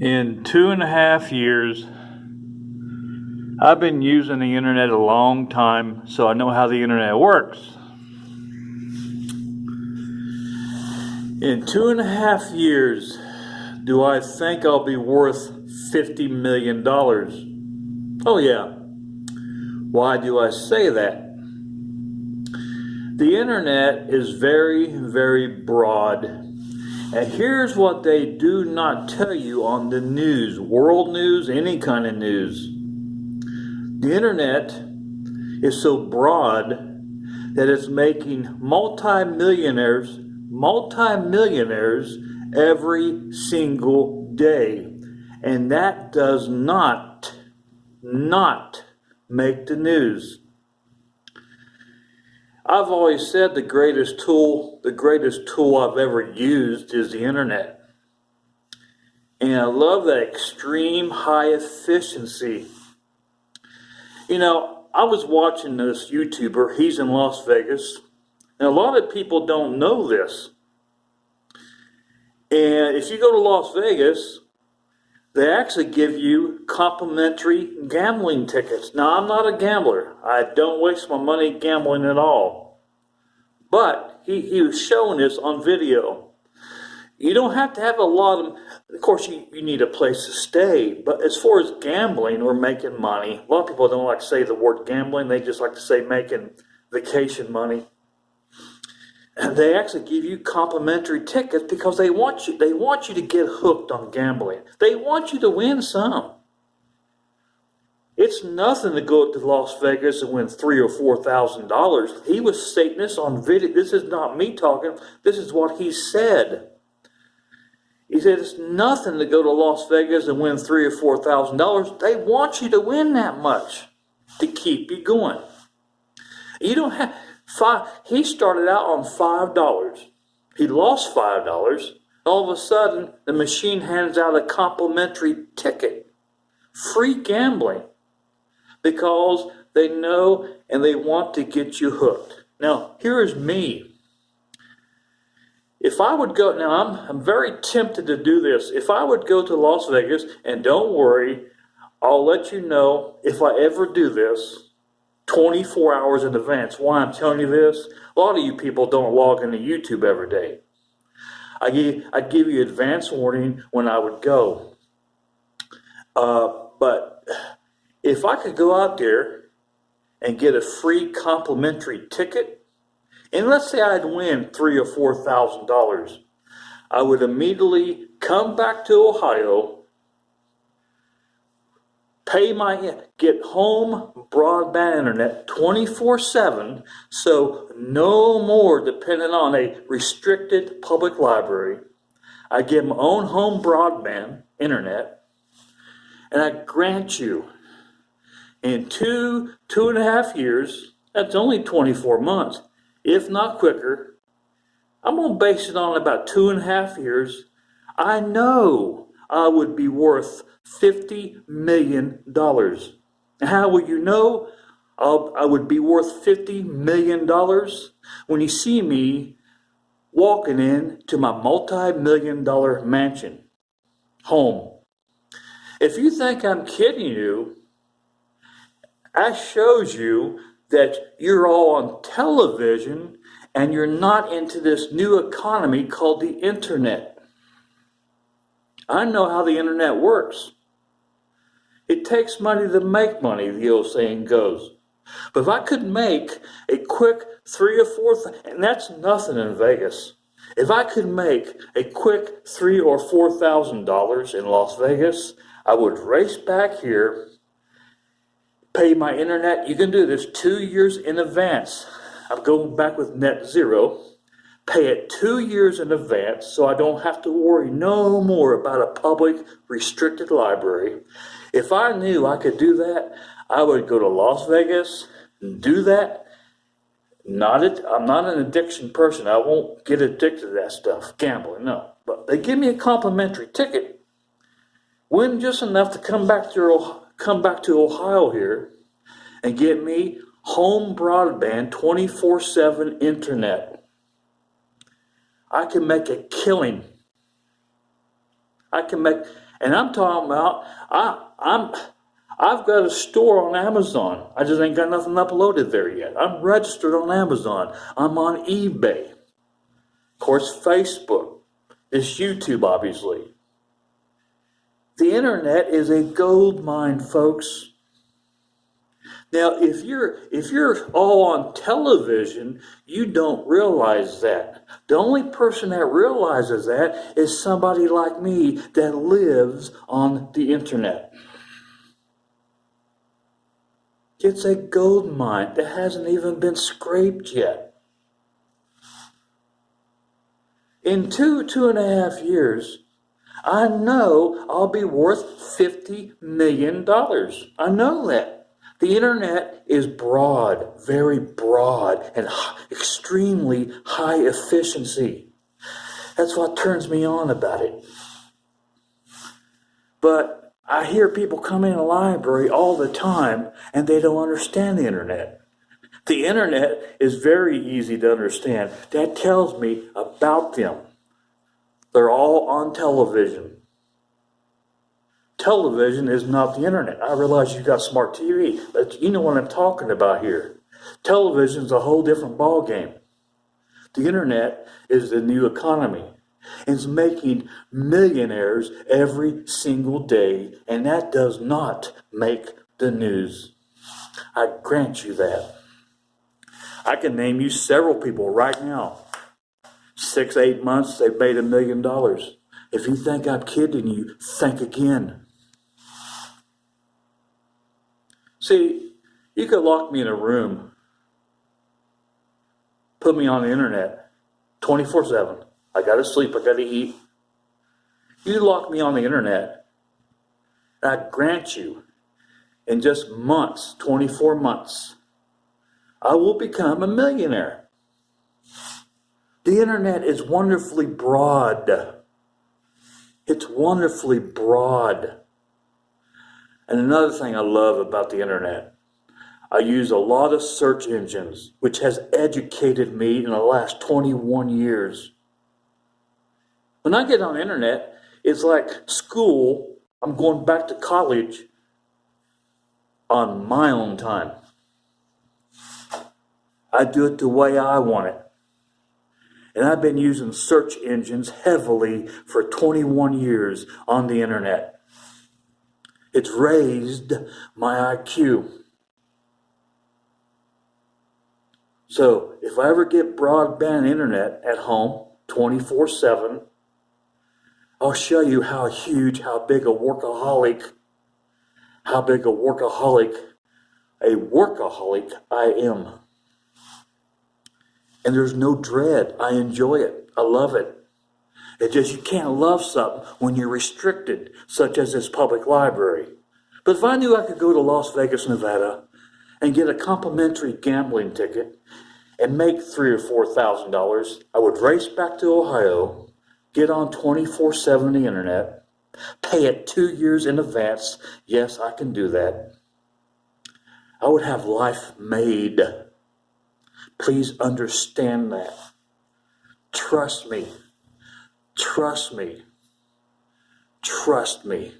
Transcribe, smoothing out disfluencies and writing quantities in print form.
In 2.5 years, I've been using the internet a long time, so I know how the internet works. In 2.5 years, do I think I'll be worth $50 million? Oh yeah. Why do I say that? The internet is very, very broad. And here's what they do not tell you on the news, world news, any kind of news. The internet is so broad that it's making multimillionaires every single day. And that does not make the news. I've always said the greatest tool I've ever used is the internet. And I love that extreme high efficiency. You know, I was watching this YouTuber, he's in Las Vegas, and a lot of people don't know this. And if you go to Las Vegas, they actually give you complimentary gambling tickets. Now, I'm not a gambler. I don't waste my money gambling at all. But he was showing this on video. You don't have to have a lot of course, you need a place to stay. But as far as gambling or making money, a lot of people don't like to say the word gambling. They just like to say making vacation money. And they actually give you complimentary tickets because they want you to get hooked on gambling. They want you to win some. It's nothing to go to Las Vegas and win $3,000 or $4,000. He was stating this on video. This is not me talking. This is what he said. He said it's nothing to go to Las Vegas and win $3,000 or $4,000. They want you to win that much to keep you going. You don't have he started out on $5. He lost $5. All of a sudden, the machine hands out a complimentary ticket. Free gambling. Because they know and they want to get you hooked. Now, here is me. If I would go, now I'm very tempted to do this. If I would go to Las Vegas, and don't worry, I'll let you know if I ever do this 24 hours in advance. Why I'm telling you this? A lot of you people don't log into YouTube every day. I give you advance warning when I would go. But if I could go out there and get a free complimentary ticket, and let's say I'd win $3,000 or $4,000, I would immediately come back to Ohio, get home broadband internet 24/7, so no more dependent on a restricted public library. I get my own home broadband internet, and I grant you, in 2.5 years, that's only 24 months, if not quicker, I'm going to base it on about 2.5 years. I know I would be worth $50 million. And how will you know I would be worth $50 million? When you see me walking into my multi-million-dollar mansion, home. If you think I'm kidding you, that shows you that you're all on television and you're not into this new economy called the internet. I know how the internet works. It takes money to make money, the old saying goes. But if I could make a quick $3,000 or $4,000, and that's nothing in Vegas. If I could make a quick $3,000 or $4,000 in Las Vegas, I would race back here, pay my internet. You can do this 2 years in advance. I'm going back with net zero. Pay it 2 years in advance so I don't have to worry no more about a public restricted library. If I knew I could do that, I would go to Las Vegas and do that. I'm not an addiction person. I won't get addicted to that stuff, gambling, no. But they give me a complimentary ticket, win just enough to come back to Ohio here and get me home broadband 24/7 internet. I can make a killing. I can make, and I'm talking about, I've got a store on Amazon. I just ain't got nothing uploaded there yet. I'm registered on Amazon. I'm on eBay. Of course, Facebook. It's YouTube, obviously. The internet is a gold mine, folks. Now, if you're all on television, you don't realize that. The only person that realizes that is somebody like me that lives on the internet. It's a gold mine that hasn't even been scraped yet. In 2.5 years, I know I'll be worth $50 million. I know that. The internet is broad, very broad, and extremely high efficiency. That's what turns me on about it. But I hear people come in the library all the time and they don't understand the internet. The internet is very easy to understand. That tells me about them. They're all on television. Television is not the internet. I realize you got smart TV, but you know what I'm talking about here. Television is a whole different ballgame. The internet is the new economy. It's making millionaires every single day, and that does not make the news. I grant you that. I can name you several people right now. 6-8 months, they've made $1 million. If you think I'm kidding you, think again. See, you could lock me in a room, put me on the internet 24/7. I gotta sleep, I gotta eat. You lock me on the internet, and I grant you, in just months, 24 months, I will become a millionaire. The internet is wonderfully broad. It's wonderfully broad. And another thing I love about the internet, I use a lot of search engines, which has educated me in the last 21 years. When I get on the internet, it's like school. I'm going back to college on my own time. I do it the way I want it. And I've been using search engines heavily for 21 years on the internet. It's raised my IQ. So if I ever get broadband internet at home 24/7, I'll show you how big a workaholic I am. And there's no dread. I enjoy it. I love it. It's just you can't love something when you're restricted, such as this public library. But if I knew I could go to Las Vegas, Nevada, and get a complimentary gambling ticket and make $3,000 or $4,000, I would race back to Ohio, get on 24/7 the internet, pay it 2 years in advance. Yes, I can do that. I would have life made. Please understand that. Trust me. Trust me. Trust me.